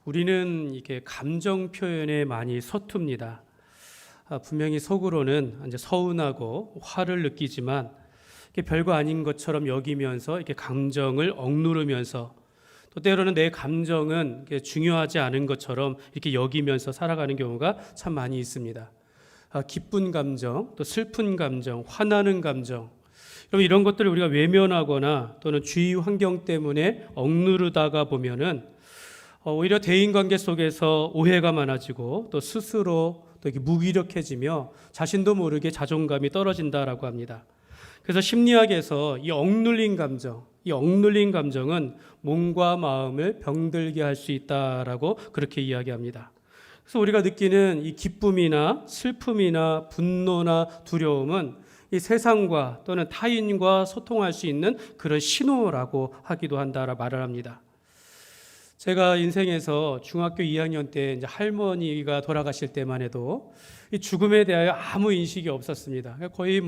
우리는 이게 감정 표현에 많이 서툽니다. 분명히 속으로는 이제 서운하고 화를 느끼지만 이게 별거 아닌 것처럼 여기면서 이렇게 감정을 억누르면서 또 때로는 내 감정은 중요하지 않은 것처럼 이렇게 여기면서 살아가는 경우가 참 많이 있습니다. 기쁜 감정, 또 슬픈 감정, 화나는 감정, 그럼 이런 것들을 우리가 외면하거나 또는 주위 환경 때문에 억누르다가 보면은 오히려 대인관계 속에서 오해가 많아지고 또 스스로 또 이렇게 무기력해지며 자신도 모르게 자존감이 떨어진다라고 합니다. 그래서 심리학에서 이 억눌린 감정은 몸과 마음을 병들게 할 수 있다라고 그렇게 이야기합니다. 그래서 우리가 느끼는 이 기쁨이나 슬픔이나 분노나 두려움은 이 세상과 또는 타인과 소통할 수 있는 그런 신호라고 하기도 한다라 말을 합니다. 제가 인생에서 중학교 2학년 때 이제 할머니가 돌아가실 때만 해도 이 죽음에 대하여 아무 인식이 없었습니다. 거의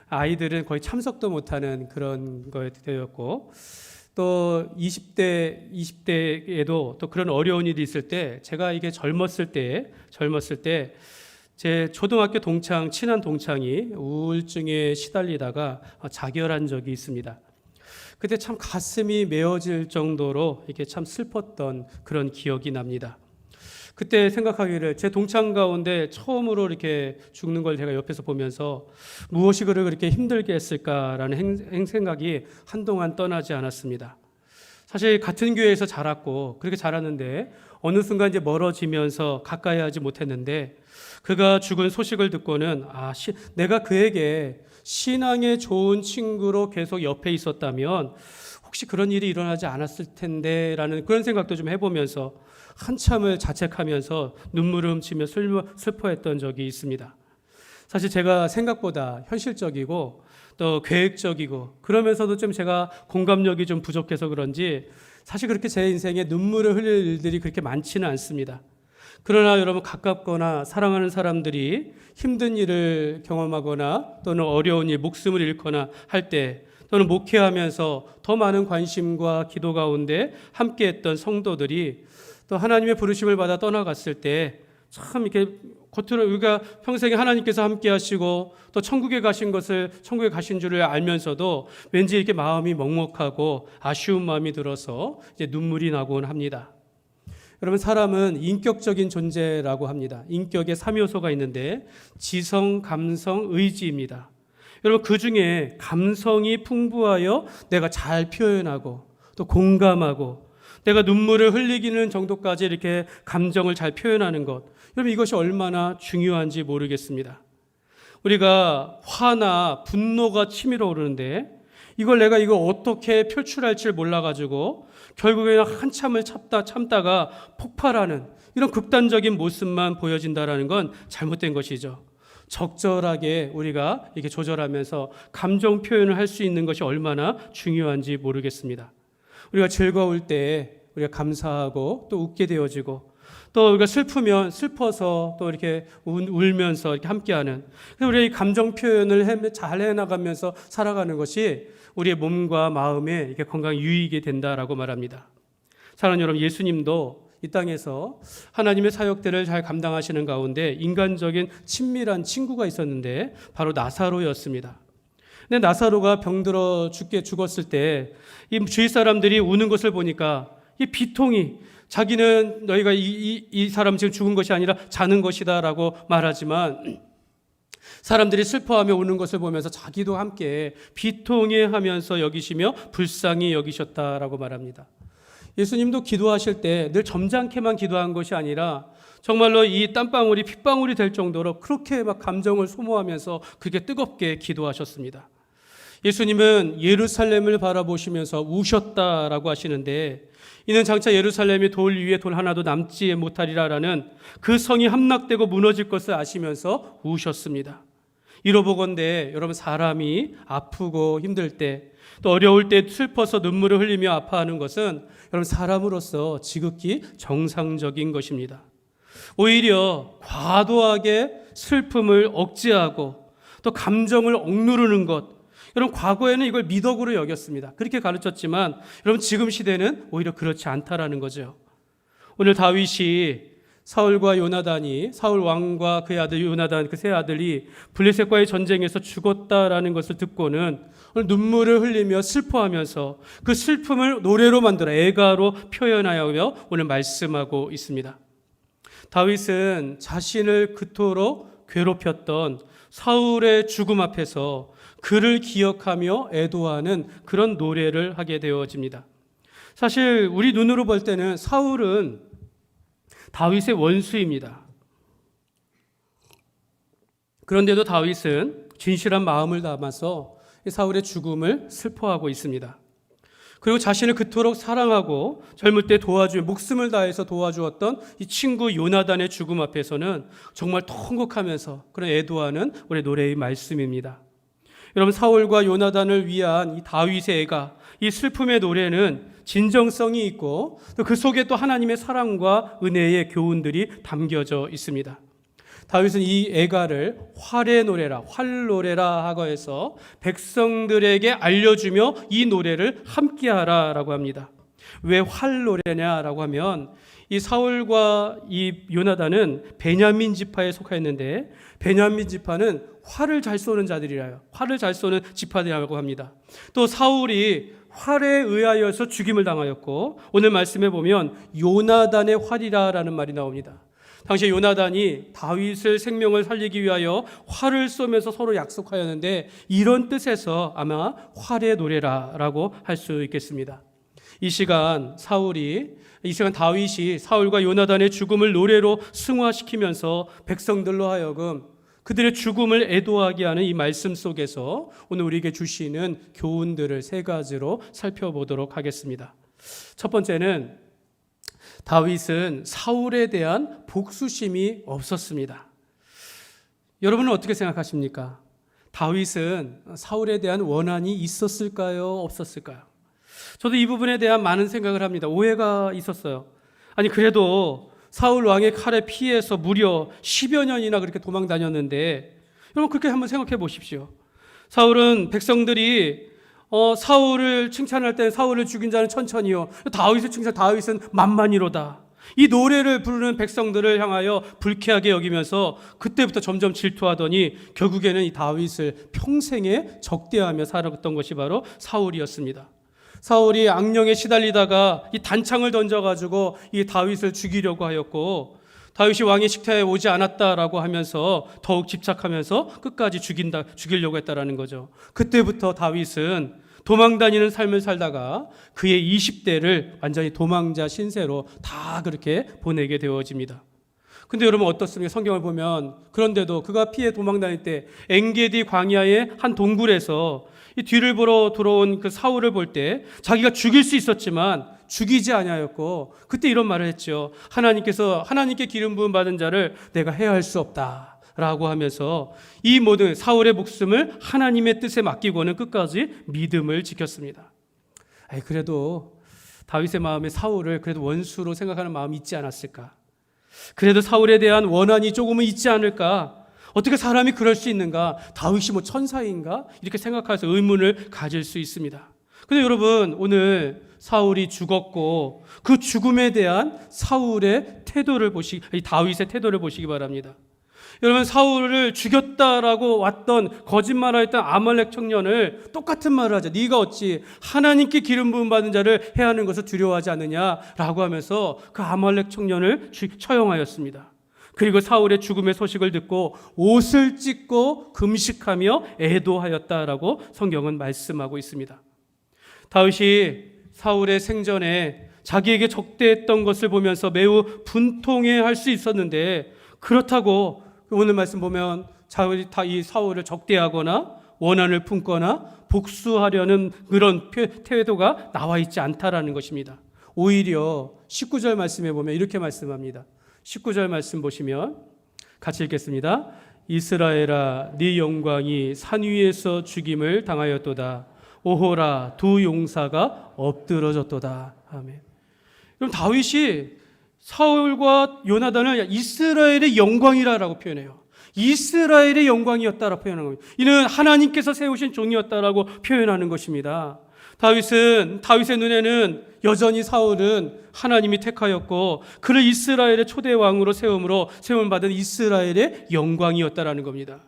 아이들은 거의 참석도 못하는 그런 거에 되었고, 또 20대에도 또 그런 어려운 일이 있을 때, 제가 이게 젊었을 때 제 초등학교 친한 동창이 우울증에 시달리다가 자결한 적이 있습니다. 그때 참 가슴이 메어질 정도로 이렇게 참 슬펐던 그런 기억이 납니다. 그때 생각하기를 제 동창 가운데 처음으로 이렇게 죽는 걸 제가 옆에서 보면서 무엇이 그를 그렇게 힘들게 했을까라는 생각이 한동안 떠나지 않았습니다. 사실 같은 교회에서 자랐고 그렇게 자랐는데 어느 순간 이제 멀어지면서 가까이 하지 못했는데 그가 죽은 소식을 듣고는 내가 그에게 신앙에 좋은 친구로 계속 옆에 있었다면 혹시 그런 일이 일어나지 않았을 텐데 라는 그런 생각도 좀 해보면서 한참을 자책하면서 눈물을 훔치며 슬퍼했던 적이 있습니다. 사실 제가 생각보다 현실적이고 또 계획적이고 그러면서도 좀 제가 공감력이 좀 부족해서 그런지 사실 그렇게 제 인생에 눈물을 흘릴 일들이 그렇게 많지는 않습니다. 그러나 여러분, 가깝거나 사랑하는 사람들이 힘든 일을 경험하거나 또는 어려운 일, 목숨을 잃거나 할 때, 또는 목회하면서 더 많은 관심과 기도 가운데 함께했던 성도들이 또 하나님의 부르심을 받아 떠나갔을 때 참 이렇게 겉으로 우리가 평생에 하나님께서 함께 하시고 또 천국에 가신 줄을 알면서도 왠지 이렇게 마음이 먹먹하고 아쉬운 마음이 들어서 이제 눈물이 나곤 합니다. 여러분, 사람은 인격적인 존재라고 합니다. 인격에 3요소가 있는데 지성, 감성, 의지입니다. 여러분, 그 중에 감성이 풍부하여 내가 잘 표현하고 또 공감하고 내가 눈물을 흘리기는 정도까지 이렇게 감정을 잘 표현하는 것, 여러분, 이것이 얼마나 중요한지 모르겠습니다. 우리가 화나 분노가 치밀어 오르는데 내가 이걸 어떻게 표출할지 몰라가지고 결국에는 한참을 참다가 폭발하는 이런 극단적인 모습만 보여진다는 건 잘못된 것이죠. 적절하게 우리가 이렇게 조절하면서 감정 표현을 할 수 있는 것이 얼마나 중요한지 모르겠습니다. 우리가 즐거울 때 우리가 감사하고 또 웃게 되어지고, 또 우리가 슬프면 슬퍼서 또 이렇게 울면서 이렇게 함께하는, 우리가 이 감정 표현을 잘 해나가면서 살아가는 것이 우리의 몸과 마음에 이렇게 건강 유익이 된다라고 말합니다. 사랑하는 여러분, 예수님도 이 땅에서 하나님의 사역들을 잘 감당하시는 가운데 인간적인 친밀한 친구가 있었는데 바로 나사로였습니다. 근데 나사로가 병들어 죽었을 때 이 주위 사람들이 우는 것을 보니까 이 비통이, 자기는 너희가 이 사람 지금 죽은 것이 아니라 자는 것이다 라고 말하지만 사람들이 슬퍼하며 우는 것을 보면서 자기도 함께 비통해하면서 여기시며 불쌍히 여기셨다라고 말합니다. 예수님도 기도하실 때 늘 점잖게만 기도한 것이 아니라 정말로 이 땀방울이 핏방울이 될 정도로 그렇게 막 감정을 소모하면서 그렇게 뜨겁게 기도하셨습니다. 예수님은 예루살렘을 바라보시면서 우셨다라고 하시는데, 이는 장차 예루살렘이 돌 위에 돌 하나도 남지 못하리라라는 그 성이 함락되고 무너질 것을 아시면서 우셨습니다. 이러보건대 여러분, 사람이 아프고 힘들 때 또 어려울 때 슬퍼서 눈물을 흘리며 아파하는 것은 여러분, 사람으로서 지극히 정상적인 것입니다. 오히려 과도하게 슬픔을 억제하고 또 감정을 억누르는 것, 여러분, 과거에는 이걸 미덕으로 여겼습니다. 그렇게 가르쳤지만 여러분, 지금 시대는 오히려 그렇지 않다라는 거죠. 오늘 다윗이 사울과 요나단이, 사울 왕과 그의 아들 요나단 그 세 아들이 블레셋과의 전쟁에서 죽었다라는 것을 듣고는 오늘 눈물을 흘리며 슬퍼하면서 그 슬픔을 노래로 만들어 애가로 표현하여 오늘 말씀하고 있습니다. 다윗은 자신을 그토록 괴롭혔던 사울의 죽음 앞에서 그를 기억하며 애도하는 그런 노래를 하게 되어집니다. 사실 우리 눈으로 볼 때는 사울은 다윗의 원수입니다. 그런데도 다윗은 진실한 마음을 담아서 사울의 죽음을 슬퍼하고 있습니다. 그리고 자신을 그토록 사랑하고 젊을 때 도와주며 목숨을 다해서 도와주었던 이 친구 요나단의 죽음 앞에서는 정말 통곡하면서 그런 애도하는 우리 노래의 말씀입니다. 여러분, 사울과 요나단을 위한 이 다윗의 애가, 이 슬픔의 노래는 진정성이 있고 또 그 속에 또 하나님의 사랑과 은혜의 교훈들이 담겨져 있습니다. 다윗은 이 애가를 활의 노래라, 활노래라 하고 해서 백성들에게 알려주며 이 노래를 함께하라라고 합니다. 왜 활노래냐라고 하면 이 사울과 이 요나단은 베냐민 지파에 속하였는데 베냐민 지파는 활을 잘 쏘는 자들이라요. 활을 잘 쏘는 지파들이라고 합니다. 또 사울이 활에 의하여서 죽임을 당하였고 오늘 말씀에 보면 요나단의 활이라라는 말이 나옵니다. 당시에 요나단이 다윗의 생명을 살리기 위하여 활을 쏘면서 서로 약속하였는데 이런 뜻에서 아마 활의 노래라라고 할 수 있겠습니다. 이 시간 다윗이 사울과 요나단의 죽음을 노래로 승화시키면서 백성들로 하여금 그들의 죽음을 애도하게 하는 이 말씀 속에서 오늘 우리에게 주시는 교훈들을 세 가지로 살펴보도록 하겠습니다. 첫 번째는 다윗은 사울에 대한 복수심이 없었습니다. 여러분은 어떻게 생각하십니까? 다윗은 사울에 대한 원한이 있었을까요? 없었을까요? 저도 이 부분에 대한 많은 생각을 합니다. 오해가 있었어요. 아니 그래도 사울 왕의 칼에 피해서 무려 10여 년이나 그렇게 도망 다녔는데 여러분 그렇게 한번 생각해 보십시오. 사울은 백성들이 사울을 칭찬할 때는 사울을 죽인 자는 천천히요, 다윗을 칭찬 다윗은 만만이로다. 이 노래를 부르는 백성들을 향하여 불쾌하게 여기면서 그때부터 점점 질투하더니 결국에는 이 다윗을 평생에 적대하며 살았던 것이 바로 사울이었습니다. 사울이 악령에 시달리다가 이 단창을 던져가지고 이 다윗을 죽이려고 하였고 다윗이 왕의 식탁에 오지 않았다라고 하면서 더욱 집착하면서 끝까지 죽이려고 했다라는 거죠. 그때부터 다윗은 도망다니는 삶을 살다가 그의 20대를 완전히 도망자 신세로 다 그렇게 보내게 되어집니다. 근데 여러분 어떻습니까? 성경을 보면 그런데도 그가 피해 도망다닐 때 엔게디 광야의 한 동굴에서 이 뒤를 보러 들어온 그 사울을 볼 때 자기가 죽일 수 있었지만 죽이지 아니하였고 그때 이런 말을 했죠. 하나님께 기름 부음 받은 자를 내가 해할 수 없다라고 하면서 이 모든 사울의 목숨을 하나님의 뜻에 맡기고는 끝까지 믿음을 지켰습니다. 그래도 다윗의 마음에 사울을 그래도 원수로 생각하는 마음이 있지 않았을까? 그래도 사울에 대한 원한이 조금은 있지 않을까? 어떻게 사람이 그럴 수 있는가? 다윗이 뭐 천사인가? 이렇게 생각해서 의문을 가질 수 있습니다. 근데 여러분 오늘 사울이 죽었고 그 죽음에 대한 다윗의 태도를 보시기 바랍니다. 여러분 사울을 죽였다라고 왔던 거짓말하였던 아말렉 청년을 똑같은 말을 하죠. 네가 어찌 하나님께 기름 부음 받은 자를 해하는 것을 두려워하지 않느냐라고 하면서 그 아말렉 청년을 처형하였습니다. 그리고 사울의 죽음의 소식을 듣고 옷을 찢고 금식하며 애도하였다라고 성경은 말씀하고 있습니다. 다윗이 사울의 생전에 자기에게 적대했던 것을 보면서 매우 분통해할 수 있었는데 그렇다고 오늘 말씀 보면 이 사울을 적대하거나 원한을 품거나 복수하려는 그런 태도가 나와 있지 않다라는 것입니다. 오히려 19절 말씀에 보면 이렇게 말씀합니다. 19절 말씀 보시면 같이 읽겠습니다. 이스라엘아 네 영광이 산 위에서 죽임을 당하였도다. 오호라 두 용사가 엎드러졌도다. 아멘. 그럼 다윗이 사울과 요나단을 이스라엘의 영광이라고 표현해요. 이스라엘의 영광이었다라고 표현하는 겁니다. 이는 하나님께서 세우신 종이었다라고 표현하는 것입니다. 다윗의 눈에는 여전히 사울은 하나님이 택하였고 그를 이스라엘의 초대 왕으로 세움으로 세움을 받은 이스라엘의 영광이었다라는 겁니다.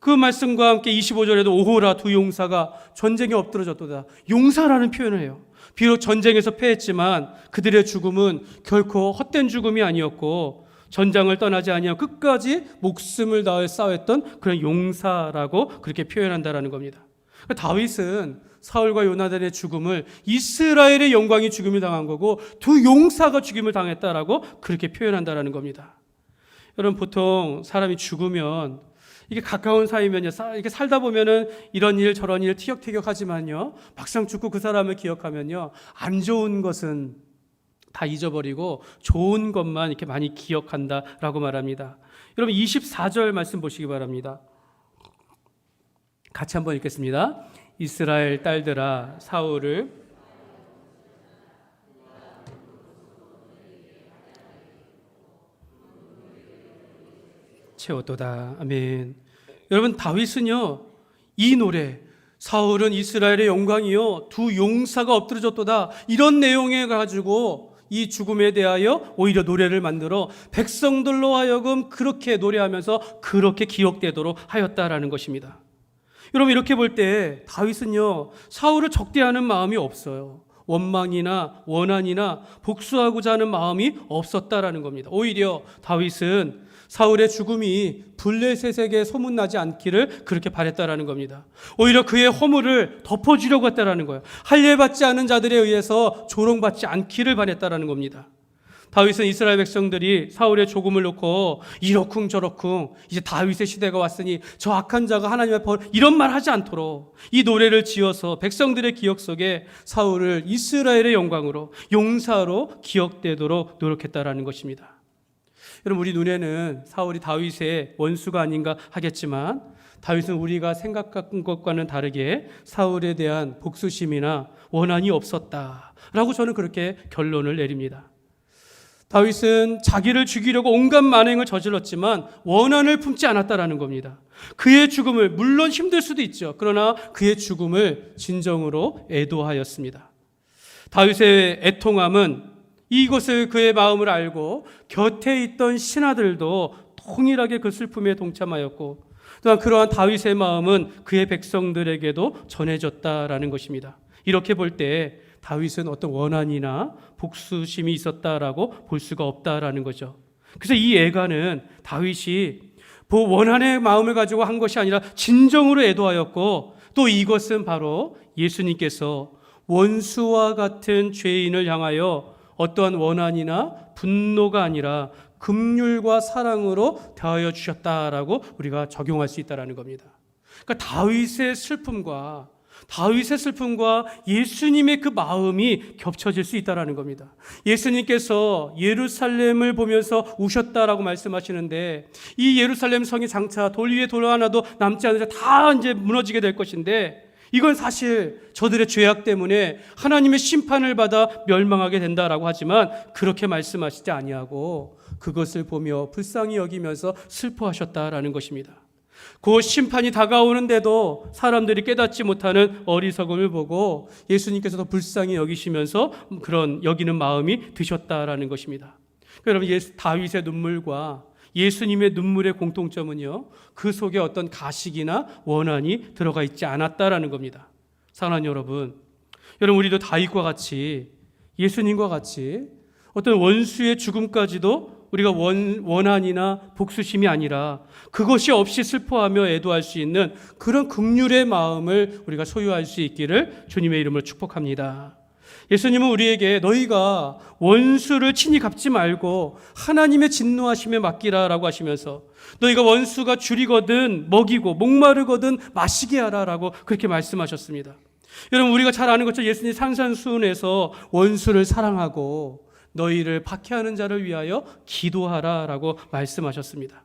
그 말씀과 함께 25절에도 오호라 두 용사가 전쟁에 엎드러졌도다. 용사라는 표현을 해요. 비록 전쟁에서 패했지만 그들의 죽음은 결코 헛된 죽음이 아니었고 전장을 떠나지 아니하고 끝까지 목숨을 다해 싸웠던 그런 용사라고 그렇게 표현한다라는 겁니다. 다윗은 사울과 요나단의 죽음을 이스라엘의 영광이 죽음을 당한 거고 두 용사가 죽임을 당했다라고 그렇게 표현한다라는 겁니다. 여러분, 보통 사람이 죽으면 이게 가까운 사이면요, 이렇게 살다 보면은 이런 일 저런 일 티격태격하지만요, 막상 죽고 그 사람을 기억하면요, 안 좋은 것은 다 잊어버리고 좋은 것만 이렇게 많이 기억한다라고 말합니다. 여러분, 24절 말씀 보시기 바랍니다. 같이 한번 읽겠습니다. 이스라엘 딸들아, 사울을 채웠도다. 아멘. 여러분, 다윗은요, 이 노래, 사울은 이스라엘의 영광이요, 두 용사가 엎드러졌도다, 이런 내용에 가지고 이 죽음에 대하여 오히려 노래를 만들어 백성들로 하여금 그렇게 노래하면서 그렇게 기억되도록 하였다라는 것입니다. 여러분, 이렇게 볼 때 다윗은요, 사울을 적대하는 마음이 없어요. 원망이나 원한이나 복수하고자 하는 마음이 없었다라는 겁니다. 오히려 다윗은 사울의 죽음이 블레셋에게 소문나지 않기를 그렇게 바랬다라는 겁니다. 오히려 그의 허물을 덮어주려고 했다라는 거예요. 할례받지 않은 자들에 의해서 조롱받지 않기를 바랬다라는 겁니다. 다윗은 이스라엘 백성들이 사울의 죽음을 놓고 이러쿵저러쿵 이제 다윗의 시대가 왔으니 저 악한 자가 하나님의 벌, 이런 말 하지 않도록 이 노래를 지어서 백성들의 기억 속에 사울을 이스라엘의 영광으로, 용사로 기억되도록 노력했다라는 것입니다. 여러분, 우리 눈에는 사울이 다윗의 원수가 아닌가 하겠지만 다윗은 우리가 생각한 것과는 다르게 사울에 대한 복수심이나 원한이 없었다라고 저는 그렇게 결론을 내립니다. 다윗은 자기를 죽이려고 온갖 만행을 저질렀지만 원한을 품지 않았다라는 겁니다. 그의 죽음을, 물론 힘들 수도 있죠, 그러나 그의 죽음을 진정으로 애도하였습니다. 다윗의 애통함은 이것을 그의 마음을 알고 곁에 있던 신하들도 통일하게 그 슬픔에 동참하였고, 또한 그러한 다윗의 마음은 그의 백성들에게도 전해졌다라는 것입니다. 이렇게 볼 때 다윗은 어떤 원한이나 복수심이 있었다라고 볼 수가 없다라는 거죠. 그래서 이 애가는 다윗이 원한의 마음을 가지고 한 것이 아니라 진정으로 애도하였고, 또 이것은 바로 예수님께서 원수와 같은 죄인을 향하여 어떠한 원한이나 분노가 아니라 긍휼과 사랑으로 대하여 주셨다라고 우리가 적용할 수 있다라는 겁니다. 그러니까 다윗의 슬픔과 예수님의 그 마음이 겹쳐질 수 있다라는 겁니다. 예수님께서 예루살렘을 보면서 우셨다라고 말씀하시는데, 이 예루살렘 성이 장차 돌 위에 돌 하나도 남지 않으자 다 이제 무너지게 될 것인데, 이건 사실 저들의 죄악 때문에 하나님의 심판을 받아 멸망하게 된다라고 하지만 그렇게 말씀하시지 아니하고 그것을 보며 불쌍히 여기면서 슬퍼하셨다라는 것입니다. 그 심판이 다가오는데도 사람들이 깨닫지 못하는 어리석음을 보고 예수님께서도 불쌍히 여기시면서 그런 여기는 마음이 드셨다라는 것입니다. 여러분, 다윗의 눈물과 예수님의 눈물의 공통점은요, 그 속에 어떤 가식이나 원한이 들어가 있지 않았다라는 겁니다. 사랑하는 여러분, 우리도 다윗과 같이, 예수님과 같이 어떤 원수의 죽음까지도 우리가 원한이나 복수심이 아니라 그것이 없이 슬퍼하며 애도할 수 있는 그런 긍휼의 마음을 우리가 소유할 수 있기를 주님의 이름으로 축복합니다. 예수님은 우리에게 너희가 원수를 친히 갚지 말고 하나님의 진노하심에 맡기라라고 하시면서 너희가 원수가 줄이거든 먹이고 목마르거든 마시게 하라라고 그렇게 말씀하셨습니다. 여러분, 우리가 잘 아는 것처럼 예수님 산산수훈에서 원수를 사랑하고 너희를 박해하는 자를 위하여 기도하라라고 말씀하셨습니다.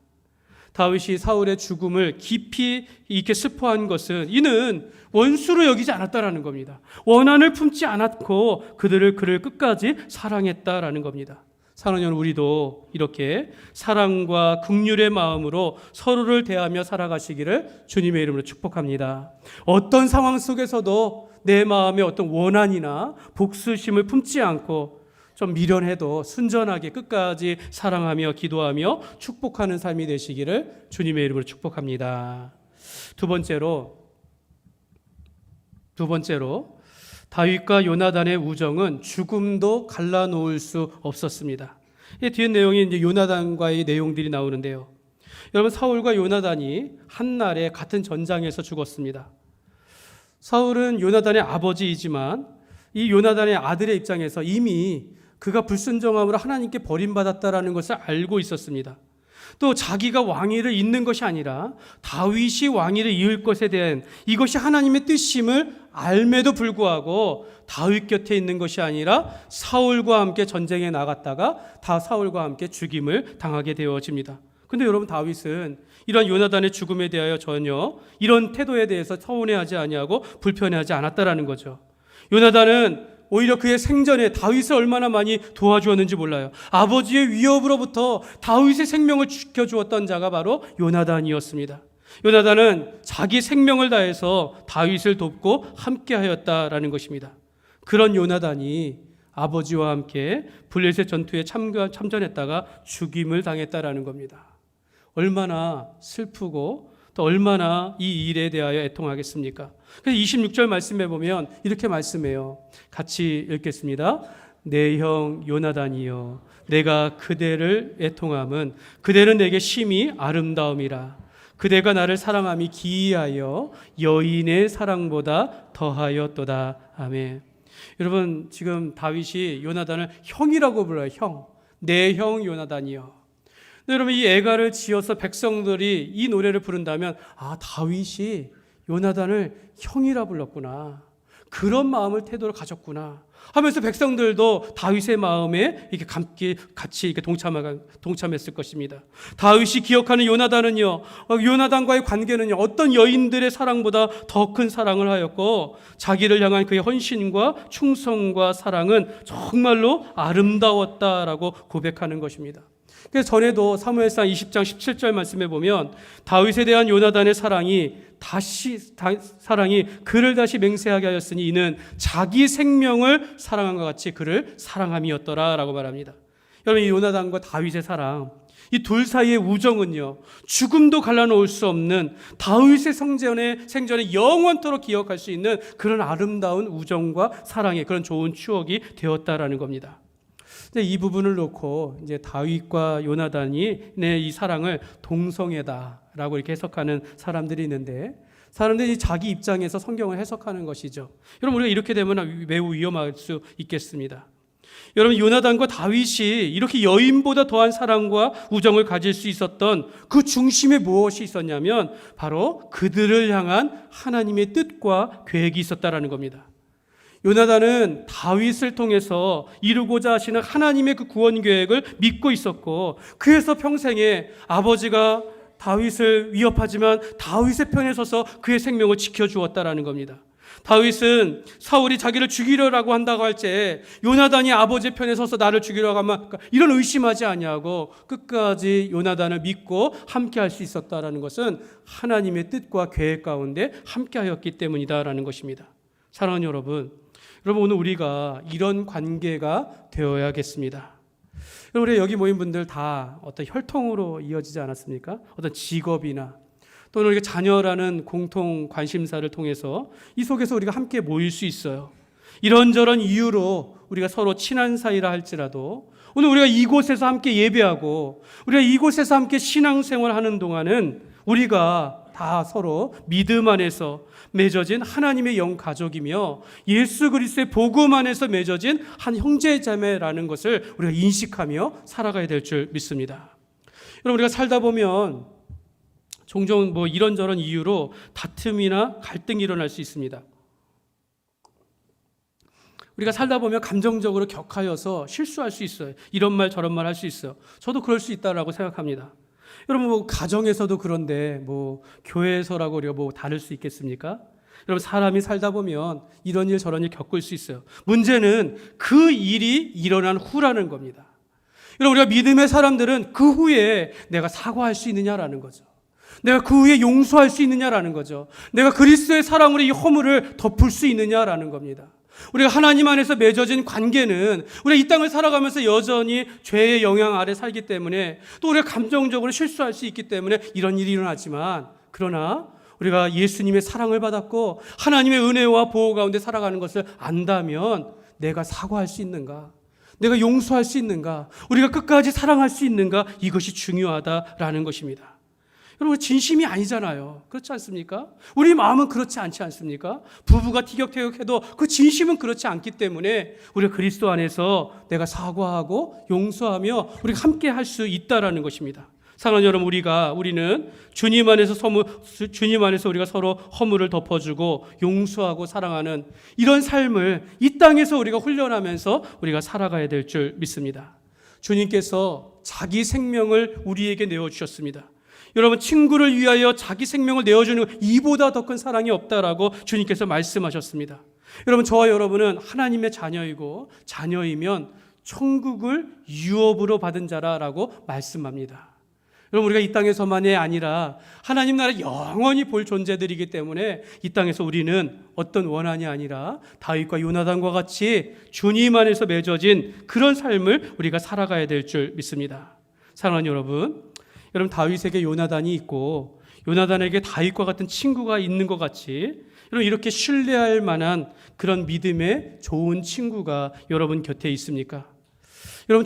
다윗이 사울의 죽음을 깊이 이렇게 슬퍼한 것은 이는 원수로 여기지 않았다라는 겁니다. 원한을 품지 않았고 그를 끝까지 사랑했다라는 겁니다. 사랑하는 여러분, 우리도 이렇게 사랑과 긍휼의 마음으로 서로를 대하며 살아가시기를 주님의 이름으로 축복합니다. 어떤 상황 속에서도 내 마음에 어떤 원한이나 복수심을 품지 않고 좀 미련해도 순전하게 끝까지 사랑하며 기도하며 축복하는 삶이 되시기를 주님의 이름으로 축복합니다. 두 번째로 다윗과 요나단의 우정은 죽음도 갈라놓을 수 없었습니다. 이 뒤에 내용이 이제 요나단과의 내용들이 나오는데요. 여러분, 사울과 요나단이 한날에 같은 전장에서 죽었습니다. 사울은 요나단의 아버지이지만 이 요나단의 아들의 입장에서 이미 그가 불순종함으로 하나님께 버림받았다라는 것을 알고 있었습니다. 또 자기가 왕위를 잇는 것이 아니라 다윗이 왕위를 이을 것에 대한 이것이 하나님의 뜻임을 알매도 불구하고 다윗 곁에 있는 것이 아니라 사울과 함께 전쟁에 나갔다가 다 사울과 함께 죽임을 당하게 되어집니다. 근데 여러분, 다윗은 이런 요나단의 죽음에 대하여 전혀 이런 태도에 대해서 서운해하지 아니하고 불편해하지 않았다라는 거죠. 요나단은 오히려 그의 생전에 다윗을 얼마나 많이 도와주었는지 몰라요. 아버지의 위협으로부터 다윗의 생명을 지켜주었던 자가 바로 요나단이었습니다. 요나단은 자기 생명을 다해서 다윗을 돕고 함께하였다라는 것입니다. 그런 요나단이 아버지와 함께 블레셋 전투에 참전했다가 죽임을 당했다라는 겁니다. 얼마나 슬프고 또 얼마나 이 일에 대하여 애통하겠습니까? 그래서 26절 말씀해 보면 이렇게 말씀해요. 같이 읽겠습니다. 내 형 요나단이여, 내가 그대를 애통함은 그대는 내게 심히 아름다움이라. 그대가 나를 사랑함이 기이하여 여인의 사랑보다 더하였도다. 아멘. 여러분, 지금 다윗이 요나단을 형이라고 불러요. 형. 내 형 요나단이여. 여러분, 이 애가를 지어서 백성들이 이 노래를 부른다면 다윗이 요나단을 형이라 불렀구나, 그런 마음을 태도를 가졌구나 하면서 백성들도 다윗의 마음에 이렇게 같이 이렇게 동참했을 것입니다. 다윗이 기억하는 요나단은요, 요나단과의 관계는요, 어떤 여인들의 사랑보다 더 큰 사랑을 하였고 자기를 향한 그의 헌신과 충성과 사랑은 정말로 아름다웠다라고 고백하는 것입니다. 그래서 전에도 사무엘상 20장 17절 말씀에 보면 다윗에 대한 요나단의 사랑이 그를 다시 맹세하게 하였으니 이는 자기 생명을 사랑한 것 같이 그를 사랑함이었더라라고 말합니다. 여러분, 이 요나단과 다윗의 사랑, 이 둘 사이의 우정은요, 죽음도 갈라놓을 수 없는 다윗의 생전에 영원토록 기억할 수 있는 그런 아름다운 우정과 사랑의 그런 좋은 추억이 되었다라는 겁니다. 이 부분을 놓고 이제 다윗과 요나단이 이 사랑을 동성애다라고 이렇게 해석하는 사람들이 있는데, 사람들이 자기 입장에서 성경을 해석하는 것이죠. 여러분, 우리가 이렇게 되면 매우 위험할 수 있겠습니다. 여러분, 요나단과 다윗이 이렇게 여인보다 더한 사랑과 우정을 가질 수 있었던 그 중심에 무엇이 있었냐면 바로 그들을 향한 하나님의 뜻과 계획이 있었다라는 겁니다. 요나단은 다윗을 통해서 이루고자 하시는 하나님의 그 구원 계획을 믿고 있었고, 그래서 평생에 아버지가 다윗을 위협하지만 다윗의 편에 서서 그의 생명을 지켜주었다라는 겁니다. 다윗은 사울이 자기를 죽이려고 한다고 할 때 요나단이 아버지의 편에 서서 나를 죽이려고 하면 이런 의심하지 아니하고 끝까지 요나단을 믿고 함께할 수 있었다라는 것은 하나님의 뜻과 계획 가운데 함께하였기 때문이다라는 것입니다. 사랑하는 여러분, 오늘 우리가 이런 관계가 되어야겠습니다. 우리 여기 모인 분들 다 어떤 혈통으로 이어지지 않았습니까? 어떤 직업이나 또는 우리가 자녀라는 공통 관심사를 통해서 이 속에서 우리가 함께 모일 수 있어요. 이런저런 이유로 우리가 서로 친한 사이라 할지라도 오늘 우리가 이곳에서 함께 예배하고 우리가 이곳에서 함께 신앙생활을 하는 동안은 우리가 다 서로 믿음 안에서 맺어진 하나님의 영 가족이며 예수 그리스도의 복음 안에서 맺어진 한 형제자매라는 것을 우리가 인식하며 살아가야 될 줄 믿습니다. 여러분, 우리가 살다 보면 종종 이런저런 이유로 다툼이나 갈등이 일어날 수 있습니다. 우리가 살다 보면 감정적으로 격하여서 실수할 수 있어요. 이런 말 저런 말 할 수 있어요. 저도 그럴 수 있다라고 생각합니다. 여러분, 가정에서도 그런데 교회에서라고 우리가 다를 수 있겠습니까? 여러분, 사람이 살다 보면 이런 일 저런 일 겪을 수 있어요. 문제는 그 일이 일어난 후라는 겁니다. 여러분, 우리가 믿음의 사람들은 그 후에 내가 사과할 수 있느냐라는 거죠. 내가 그 위에 용서할 수 있느냐라는 거죠. 내가 그리스도의 사랑으로 이 허물을 덮을 수 있느냐라는 겁니다. 우리가 하나님 안에서 맺어진 관계는 우리가 이 땅을 살아가면서 여전히 죄의 영향 아래 살기 때문에, 또 우리가 감정적으로 실수할 수 있기 때문에 이런 일이 일어나지만, 그러나 우리가 예수님의 사랑을 받았고 하나님의 은혜와 보호 가운데 살아가는 것을 안다면 내가 사과할 수 있는가? 내가 용서할 수 있는가? 우리가 끝까지 사랑할 수 있는가? 이것이 중요하다라는 것입니다. 여러분, 진심이 아니잖아요. 그렇지 않습니까? 우리 마음은 그렇지 않지 않습니까? 부부가 티격태격해도 그 진심은 그렇지 않기 때문에 우리가 그리스도 안에서 내가 사과하고 용서하며 우리가 함께 할 수 있다라는 것입니다. 사랑하는 여러분, 우리는 주님 안에서 우리가 서로 허물을 덮어주고 용서하고 사랑하는 이런 삶을 이 땅에서 우리가 훈련하면서 우리가 살아가야 될 줄 믿습니다. 주님께서 자기 생명을 우리에게 내어주셨습니다. 여러분, 친구를 위하여 자기 생명을 내어주는 이보다 더 큰 사랑이 없다라고 주님께서 말씀하셨습니다. 여러분, 저와 여러분은 하나님의 자녀이고 자녀이면 천국을 유업으로 받은 자라라고 말씀합니다. 여러분, 우리가 이 땅에서만이 아니라 하나님 나라 영원히 볼 존재들이기 때문에 이 땅에서 우리는 어떤 원한이 아니라 다윗과 요나단과 같이 주님 안에서 맺어진 그런 삶을 우리가 살아가야 될 줄 믿습니다. 사랑하는 여러분, 다윗에게 요나단이 있고 요나단에게 다윗과 같은 친구가 있는 것 같이, 여러분, 이렇게 신뢰할 만한 그런 믿음의 좋은 친구가 여러분 곁에 있습니까? 여러분,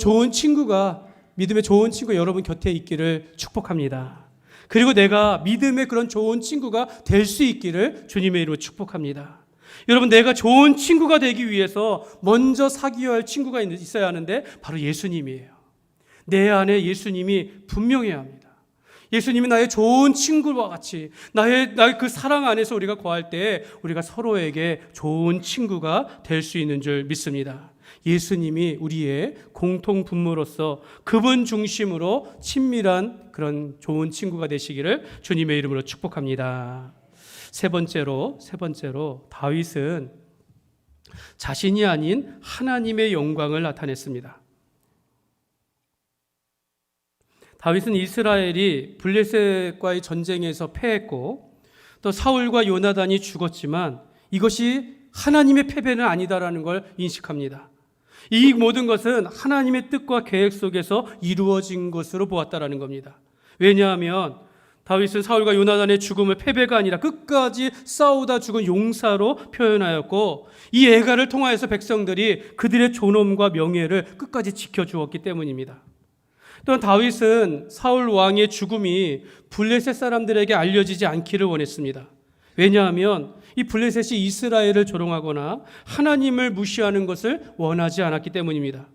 믿음의 좋은 친구 여러분 곁에 있기를 축복합니다. 그리고 내가 믿음의 그런 좋은 친구가 될 수 있기를 주님의 이름으로 축복합니다. 여러분, 내가 좋은 친구가 되기 위해서 먼저 사귀어야 할 친구가 있어야 하는데 바로 예수님이에요. 내 안에 예수님이 분명해야 합니다. 예수님이 나의 좋은 친구와 같이 나의 그 사랑 안에서 우리가 거할 때 우리가 서로에게 좋은 친구가 될 수 있는 줄 믿습니다. 예수님이 우리의 공통 분모로서 그분 중심으로 친밀한 그런 좋은 친구가 되시기를 주님의 이름으로 축복합니다. 세 번째로 다윗은 자신이 아닌 하나님의 영광을 나타냈습니다. 다윗은 이스라엘이 블레셋과의 전쟁에서 패했고 또 사울과 요나단이 죽었지만 이것이 하나님의 패배는 아니다라는 걸 인식합니다. 이 모든 것은 하나님의 뜻과 계획 속에서 이루어진 것으로 보았다라는 겁니다. 왜냐하면 다윗은 사울과 요나단의 죽음을 패배가 아니라 끝까지 싸우다 죽은 용사로 표현하였고, 이 애가를 통하여서 백성들이 그들의 존엄과 명예를 끝까지 지켜주었기 때문입니다. 또한 다윗은 사울 왕의 죽음이 블레셋 사람들에게 알려지지 않기를 원했습니다. 왜냐하면 이 블레셋이 이스라엘을 조롱하거나 하나님을 무시하는 것을 원하지 않았기 때문입니다.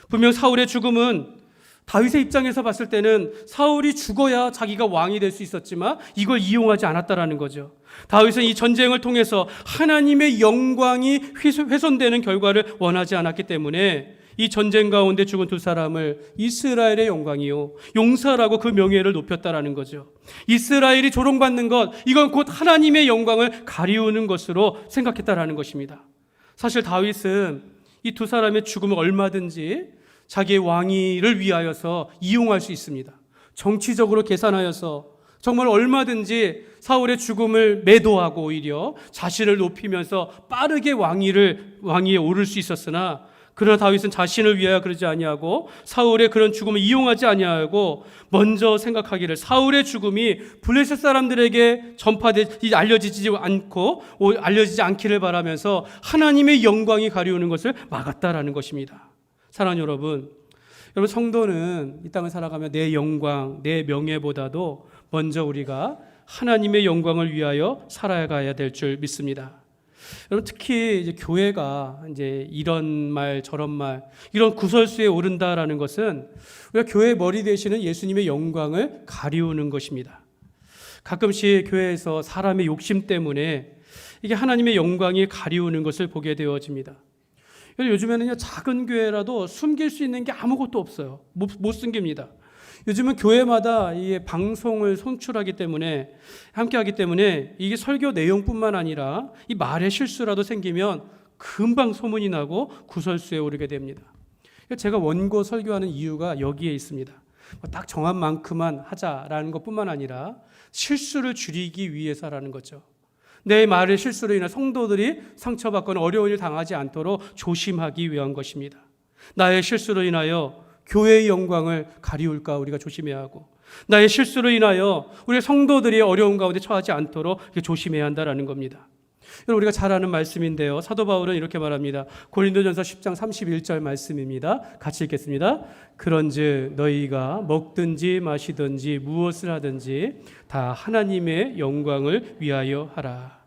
분명 사울의 죽음은 다윗의 입장에서 봤을 때는 사울이 죽어야 자기가 왕이 될 수 있었지만 이걸 이용하지 않았다라는 거죠. 다윗은 이 전쟁을 통해서 하나님의 영광이 훼손되는 결과를 원하지 않았기 때문에 이 전쟁 가운데 죽은 두 사람을 이스라엘의 영광이요 용사라고 그 명예를 높였다라는 거죠. 이스라엘이 조롱받는 것, 이건 곧 하나님의 영광을 가리우는 것으로 생각했다라는 것입니다. 사실 다윗은 이 두 사람의 죽음을 얼마든지 자기의 왕위를 위하여서 이용할 수 있습니다. 정치적으로 계산하여서 정말 얼마든지 사울의 죽음을 매도하고 오히려 자신을 높이면서 빠르게 왕위에 오를 수 있었으나, 그러나 다윗은 자신을 위하여 그러지 아니하고 사울의 그런 죽음을 이용하지 아니하고 먼저 생각하기를 사울의 죽음이 블레셋 사람들에게 알려지지 않기를 바라면서 하나님의 영광이 가리우는 것을 막았다라는 것입니다. 사랑하는 여러분, 성도는 이 땅을 살아가며 내 영광, 내 명예보다도 먼저 우리가 하나님의 영광을 위하여 살아가야 될 줄 믿습니다. 여러분, 특히 이제 교회가 이제 이런 말 저런 말 이런 구설수에 오른다라는 것은 우리가 교회 머리 되시는 예수님의 영광을 가리우는 것입니다. 가끔씩 교회에서 사람의 욕심 때문에 이게 하나님의 영광이 가리우는 것을 보게 되어집니다. 요즘에는요, 작은 교회라도 숨길 수 있는 게 아무것도 없어요. 못 숨깁니다. 요즘은 교회마다 이 방송을 송출하기 때문에, 함께하기 때문에 이게 설교 내용뿐만 아니라 이 말의 실수라도 생기면 금방 소문이 나고 구설수에 오르게 됩니다. 제가 원고 설교하는 이유가 여기에 있습니다. 딱 정한 만큼만 하자라는 것뿐만 아니라 실수를 줄이기 위해서라는 거죠. 내 말의 실수로 인해 성도들이 상처받거나 어려운 일 당하지 않도록 조심하기 위한 것입니다. 나의 실수로 인하여 교회의 영광을 가리울까 우리가 조심해야 하고, 나의 실수로 인하여 우리 성도들이 어려운 가운데 처하지 않도록 조심해야 한다는 겁니다. 여러분, 우리가 잘 아는 말씀인데요, 사도 바울은 이렇게 말합니다. 고린도전서 10장 31절 말씀입니다. 같이 읽겠습니다. 그런즉 너희가 먹든지 마시든지 무엇을 하든지 다 하나님의 영광을 위하여 하라.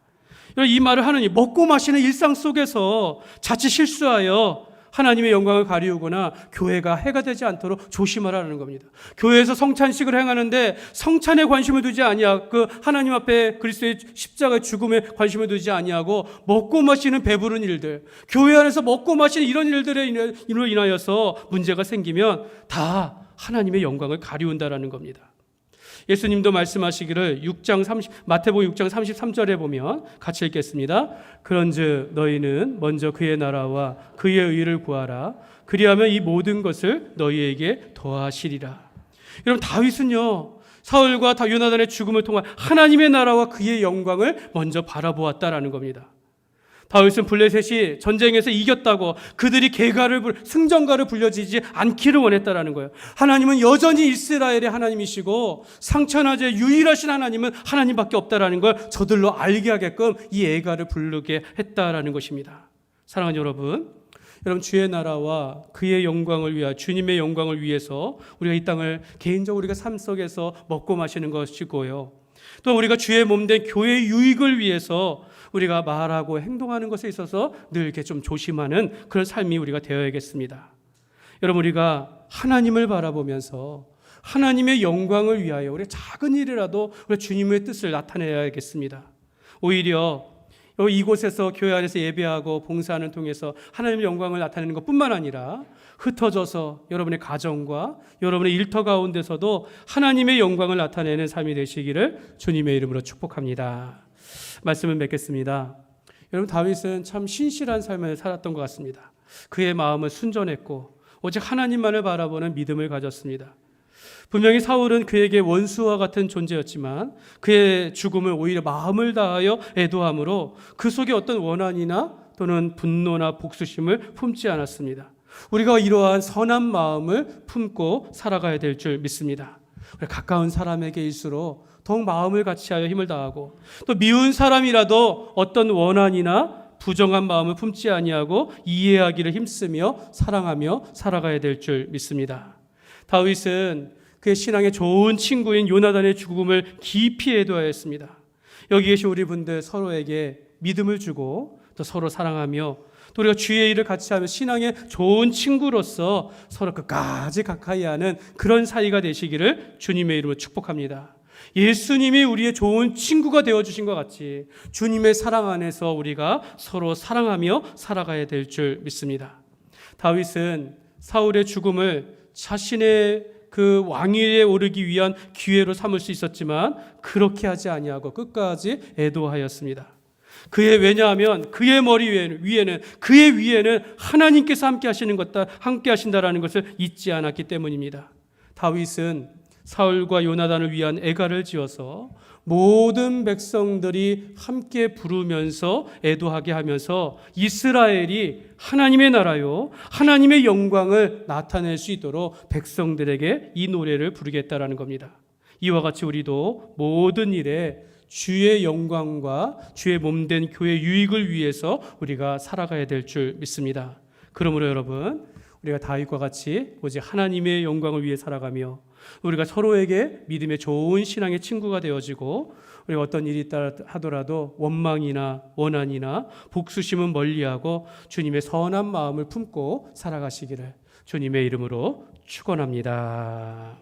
이 말을 하느니 먹고 마시는 일상 속에서 자칫 실수하여 하나님의 영광을 가리우거나 교회가 해가 되지 않도록 조심하라는 겁니다. 교회에서 성찬식을 행하는데 성찬에 관심을 두지 아니하고 그 하나님 앞에 그리스도의 십자가의 죽음에 관심을 두지 아니하고 먹고 마시는 배부른 일들, 교회 안에서 먹고 마시는 이런 일들로 인하여서 문제가 생기면 다 하나님의 영광을 가리운다라는 겁니다. 예수님도 말씀하시기를 마태복음 6장 33절에 보면 같이 읽겠습니다. 그런즉 너희는 먼저 그의 나라와 그의 의를 구하라. 그리하면 이 모든 것을 너희에게 더하시리라. 여러분, 다윗은요, 사울과 요나단의 죽음을 통한 하나님의 나라와 그의 영광을 먼저 바라보았다라는 겁니다. 다윗은 블레셋이 전쟁에서 이겼다고 그들이 승전가를 불려지지 않기를 원했다라는 거예요. 하나님은 여전히 이스라엘의 하나님이시고 상천하제 유일하신 하나님은 하나님밖에 없다라는 걸 저들로 알게 하게끔 이 애가를 부르게 했다라는 것입니다. 사랑하는 여러분, 주의 나라와 그의 영광을 위하여, 주님의 영광을 위해서 우리가 이 땅을 개인적으로 우리가 삶 속에서 먹고 마시는 것이고요, 또 우리가 주의 몸된 교회의 유익을 위해서 우리가 말하고 행동하는 것에 있어서 늘 이렇게 좀 조심하는 그런 삶이 우리가 되어야겠습니다. 여러분, 우리가 하나님을 바라보면서 하나님의 영광을 위하여 우리 작은 일이라도 우리 주님의 뜻을 나타내야겠습니다. 오히려 이곳에서 교회 안에서 예배하고 봉사하는 통해서 하나님의 영광을 나타내는 것뿐만 아니라 흩어져서 여러분의 가정과 여러분의 일터 가운데서도 하나님의 영광을 나타내는 삶이 되시기를 주님의 이름으로 축복합니다. 말씀을 맺겠습니다. 여러분, 다윗은 참 신실한 삶을 살았던 것 같습니다. 그의 마음은 순전했고 오직 하나님만을 바라보는 믿음을 가졌습니다. 분명히 사울은 그에게 원수와 같은 존재였지만 그의 죽음을 오히려 마음을 다하여 애도함으로 그 속에 어떤 원한이나 또는 분노나 복수심을 품지 않았습니다. 우리가 이러한 선한 마음을 품고 살아가야 될 줄 믿습니다. 가까운 사람에게일수록 더욱 마음을 같이하여 힘을 다하고, 또 미운 사람이라도 어떤 원한이나 부정한 마음을 품지 아니하고 이해하기를 힘쓰며 사랑하며 살아가야 될 줄 믿습니다. 다윗은 그의 신앙의 좋은 친구인 요나단의 죽음을 깊이 애도하였습니다. 여기 계신 우리 분들 서로에게 믿음을 주고 또 서로 사랑하며 또 우리가 주의 일을 같이 하며 신앙의 좋은 친구로서 서로 끝까지 가까이 하는 그런 사이가 되시기를 주님의 이름으로 축복합니다. 예수님이 우리의 좋은 친구가 되어주신 것 같이 주님의 사랑 안에서 우리가 서로 사랑하며 살아가야 될 줄 믿습니다. 다윗은 사울의 죽음을 자신의 그 왕위에 오르기 위한 기회로 삼을 수 있었지만 그렇게 하지 아니하고 끝까지 애도하였습니다. 왜냐하면 그의 머리 위에는 그의 위에는 하나님께서 함께 하신다라는 것을 잊지 않았기 때문입니다. 다윗은 사울과 요나단을 위한 애가를 지어서 모든 백성들이 함께 부르면서 애도하게 하면서 이스라엘이 하나님의 나라요 하나님의 영광을 나타낼 수 있도록 백성들에게 이 노래를 부르겠다라는 겁니다. 이와 같이 우리도 모든 일에 주의 영광과 주의 몸된 교회 유익을 위해서 우리가 살아가야 될 줄 믿습니다. 그러므로 여러분, 우리가 다윗과 같이 오직 하나님의 영광을 위해 살아가며 우리가 서로에게 믿음의 좋은 신앙의 친구가 되어지고 우리가 어떤 일이 있다 하더라도 원망이나 원한이나 복수심은 멀리하고 주님의 선한 마음을 품고 살아가시기를 주님의 이름으로 축원합니다.